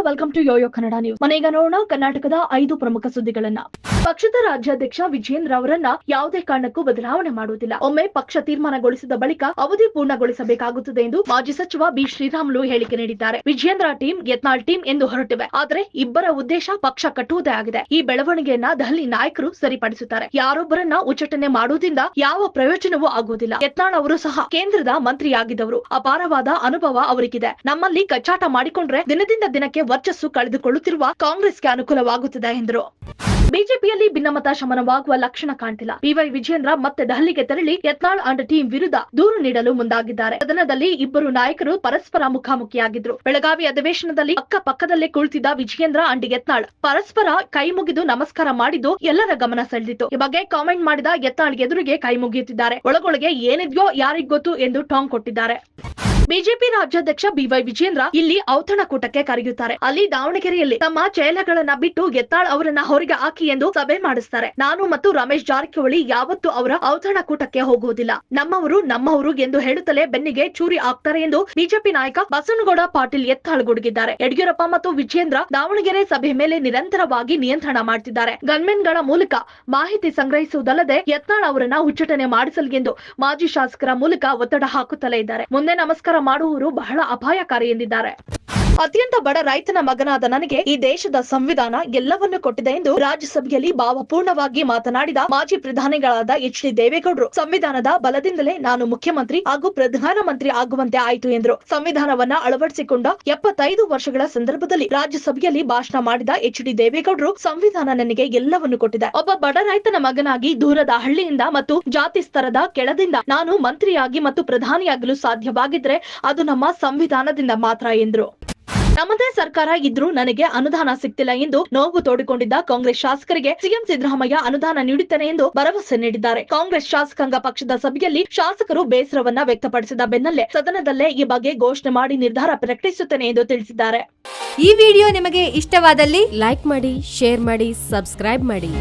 Welcome to YoYo Kannada news. ಮನೆಗ ನೋಡೋಣ ಕರ್ನಾಟಕದ 5 ಪ್ರಮುಖ ಸುದ್ದಿಗಳನ್ನ. ಪಕ್ಷದ ರಾಜ್ಯಾಧ್ಯಕ್ಷ ವಿಜಯೇಂದ್ರ ಅವರನ್ನ ಯಾವುದೇ ಕಾರಣಕ್ಕೂ ಬದಲಾವಣೆ ಮಾಡುವುದಿಲ್ಲ. ಒಮ್ಮೆ ಪಕ್ಷ ತೀರ್ಮಾನಗೊಳಿಸಿದ ಬಳಿಕ ಅವಧಿ ಪೂರ್ಣಗೊಳಿಸಬೇಕಾಗುತ್ತದೆ ಎಂದು ಮಾಜಿ ಸಚಿವ ಬಿ ಶ್ರೀರಾಮುಲು ಹೇಳಿಕೆ ನೀಡಿದ್ದಾರೆ. ವಿಜಯೇಂದ್ರ ಟೀಮ್, ಯತ್ನಾಳ್ ಟೀಮ್ ಎಂದು ಹೊರಟಿವೆ. ಆದರೆ ಇಬ್ಬರ ಉದ್ದೇಶ ಪಕ್ಷ ಕಟ್ಟುವುದೇ ಆಗಿದೆ. ಈ ಬೆಳವಣಿಗೆಯನ್ನ ದೆಹಲಿ ನಾಯಕರು ಸರಿಪಡಿಸುತ್ತಾರೆ. ಯಾರೊಬ್ಬರನ್ನ ಉಚ್ಚಟನೆ ಮಾಡುವುದರಿಂದ ಯಾವ ಪ್ರಯೋಜನವೂ ಆಗುವುದಿಲ್ಲ. ಯತ್ನಾಳ್ ಅವರು ಸಹ ಕೇಂದ್ರದ ಮಂತ್ರಿಯಾಗಿದ್ದವರು. ಅಪಾರವಾದ ಅನುಭವ ಅವರಿಗಿದೆ. ನಮ್ಮಲ್ಲಿ ಕಚ್ಚಾಟ ಮಾಡಿಕೊಂಡ್ರೆ ದಿನದಿಂದ ದಿನಕ್ಕೆ ವರ್ಚಸ್ಸು ಕಳೆದುಕೊಳ್ಳುತ್ತಿರುವ ಕಾಂಗ್ರೆಸ್ಗೆ ಅನುಕೂಲವಾಗುತ್ತದೆ ಎಂದರು. ಬಿಜೆಪಿಯಲ್ಲಿ ಭಿನ್ನಮತ ಶಮನವಾಗುವ ಲಕ್ಷಣ ಕಾಣ್ತಿಲ್ಲ. ಬಿವೈ ವಿಜಯೇಂದ್ರ ಮತ್ತೆ ದೆಹಲಿಗೆ ತೆರಳಿ ಯತ್ನಾಳ್ ಅಂಡ್ ಟೀಮ್ ವಿರುದ್ಧ ದೂರು ನೀಡಲು ಮುಂದಾಗಿದ್ದಾರೆ. ಸದನದಲ್ಲಿ ಇಬ್ಬರು ನಾಯಕರು ಪರಸ್ಪರ ಮುಖಾಮುಖಿಯಾಗಿದ್ರು. ಬೆಳಗಾವಿ ಅಧಿವೇಶನದಲ್ಲಿ ಅಕ್ಕಪಕ್ಕದಲ್ಲೇ ಕುಳಿತಿದ್ದ ವಿಜಯೇಂದ್ರ ಅಂಡ್ ಯತ್ನಾಳ್ ಪರಸ್ಪರ ಕೈ ಮುಗಿದು ನಮಸ್ಕಾರ ಮಾಡಿದ್ದು ಎಲ್ಲರ ಗಮನ ಸೆಳೆದಿತ್ತು. ಈ ಬಗ್ಗೆ ಕಾಮೆಂಟ್ ಮಾಡಿದ ಯತ್ನಾಳ್ ಎದುರಿಗೆ ಕೈ ಮುಗಿಯುತ್ತಿದ್ದಾರೆ. ಒಳಗೊಳಗೆ ಏನಿದ್ಯೋ ಯಾರಿಗ್ ಗೊತ್ತು ಎಂದು ಟಾಂಗ್ ಕೊಟ್ಟಿದ್ದಾರೆ. ಬಿಜೆಪಿ ರಾಜ್ಯಾಧ್ಯಕ್ಷ ಬಿವೈ ವಿಜಯೇಂದ್ರ ಇಲ್ಲಿ ಔತಣಕೂಟಕ್ಕೆ ಕರೆಯುತ್ತಾರೆ. ಅಲ್ಲಿ ದಾವಣಗೆರೆಯಲ್ಲಿ ತಮ್ಮ ಚೇಲಗಳನ್ನ ಬಿಟ್ಟು ಯತ್ನಾಳ್ ಅವರನ್ನ ಹೊರಗೆ ಹಾಕಿ ಎಂದು ಸಭೆ ಮಾಡಿಸ್ತಾರೆ. ನಾನು ಮತ್ತು ರಮೇಶ್ ಜಾರಕಿಹೊಳಿ ಯಾವತ್ತೂ ಅವರ ಔತಣಕೂಟಕ್ಕೆ ಹೋಗುವುದಿಲ್ಲ. ನಮ್ಮವರು ಎಂದು ಹೇಳುತ್ತಲೇ ಬೆನ್ನಿಗೆ ಚೂರಿ ಹಾಕ್ತಾರೆ ಎಂದು ಬಿಜೆಪಿ ನಾಯಕ ಬಸವನಗೌಡ ಪಾಟೀಲ್ ಯತ್ನಾಳ್ ಗುಡುಗಿದ್ದಾರೆ. ಯಡಿಯೂರಪ್ಪ ಮತ್ತು ವಿಜಯೇಂದ್ರ ದಾವಣಗೆರೆ ಸಭೆ ಮೇಲೆ ನಿರಂತರವಾಗಿ ನಿಯಂತ್ರಣ ಮಾಡ್ತಿದ್ದಾರೆ. ಗನ್ಮೆನ್ಗಳ ಮೂಲಕ ಮಾಹಿತಿ ಸಂಗ್ರಹಿಸುವುದಲ್ಲದೆ ಯತ್ನಾಳ್ ಅವರನ್ನ ಉಚ್ಚಟನೆ ಮಾಡಿಸಲಿ ಎಂದು ಮಾಜಿ ಶಾಸಕರ ಮೂಲಕ ಒತ್ತಡ ಹಾಕುತ್ತಲೇ ಇದ್ದಾರೆ. ಮುಂದೆ ನಮಸ್ಕಾರ ಮಾಡುವವರು ಬಹಳ ಅಪಾಯಕಾರಿ ಎಂದಿದ್ದಾರೆ. ಅತ್ಯಂತ ಬಡ ರೈತನ ಮಗನಾದ ನನಗೆ ಈ ದೇಶದ ಸಂವಿಧಾನ ಎಲ್ಲವನ್ನೂ ಕೊಟ್ಟಿದೆ ಎಂದು ರಾಜ್ಯಸಭೆಯಲ್ಲಿ ಭಾವಪೂರ್ಣವಾಗಿ ಮಾತನಾಡಿದ ಮಾಜಿ ಪ್ರಧಾನಿಗಳಾದ ಎಚ್.ಡಿ. ದೇವೇಗೌಡರು, ಸಂವಿಧಾನದ ಬಲದಿಂದಲೇ ನಾನು ಮುಖ್ಯಮಂತ್ರಿ ಹಾಗೂ ಪ್ರಧಾನಮಂತ್ರಿ ಆಗುವಂತೆ ಆಯಿತು ಎಂದರು. ಸಂವಿಧಾನವನ್ನ ಅಳವಡಿಸಿಕೊಂಡ 75 ವರ್ಷಗಳ ಸಂದರ್ಭದಲ್ಲಿ ರಾಜ್ಯಸಭೆಯಲ್ಲಿ ಭಾಷಣ ಮಾಡಿದ ಎಚ್.ಡಿ. ದೇವೇಗೌಡರು, ಸಂವಿಧಾನ ನನಗೆ ಎಲ್ಲವನ್ನೂ ಕೊಟ್ಟಿದೆ. ಒಬ್ಬ ಬಡ ರೈತನ ಮಗನಾಗಿ ದೂರದ ಹಳ್ಳಿಯಿಂದ ಮತ್ತು ಜಾತಿ ಸ್ತರದ ಕೆಳದಿಂದ ನಾನು ಮಂತ್ರಿಯಾಗಿ ಮತ್ತು ಪ್ರಧಾನಿಯಾಗಲು ಸಾಧ್ಯವಾಗಿದ್ರೆ ಅದು ನಮ್ಮ ಸಂವಿಧಾನದಿಂದ ಮಾತ್ರ ಎಂದರು. ನಮ್ಮದೇ ಸರ್ಕಾರ ಇದ್ರೂ ನನಗೆ ಅನುದಾನ ಸಿಗ್ತಿಲ್ಲ ಎಂದು ನೋವು ತೋಡಿಕೊಂಡಿದ್ದ ಕಾಂಗ್ರೆಸ್ ಶಾಸಕರಿಗೆ ಸಿಎಂ ಸಿದ್ದರಾಮಯ್ಯ ಅನುದಾನ ನೀಡುತ್ತೇನೆ ಎಂದು ಭರವಸೆ ನೀಡಿದ್ದಾರೆ. ಕಾಂಗ್ರೆಸ್ ಶಾಸಕಾಂಗ ಪಕ್ಷದ ಸಭೆಯಲ್ಲಿ ಶಾಸಕರು ಬೇಸರವನ್ನ ವ್ಯಕ್ತಪಡಿಸಿದ ಬೆನ್ನಲ್ಲೇ ಸದನದಲ್ಲೇ ಈ ಬಗ್ಗೆ ಘೋಷಣೆ ಮಾಡಿ ನಿರ್ಧಾರ ಪ್ರಕಟಿಸುತ್ತೇನೆ ಎಂದು ತಿಳಿಸಿದ್ದಾರೆ. ಈ ವಿಡಿಯೋ ನಿಮಗೆ ಇಷ್ಟವಾದಲ್ಲಿ ಲೈಕ್ ಮಾಡಿ, ಶೇರ್ ಮಾಡಿ, ಸಬ್ಸ್ಕ್ರೈಬ್ ಮಾಡಿ.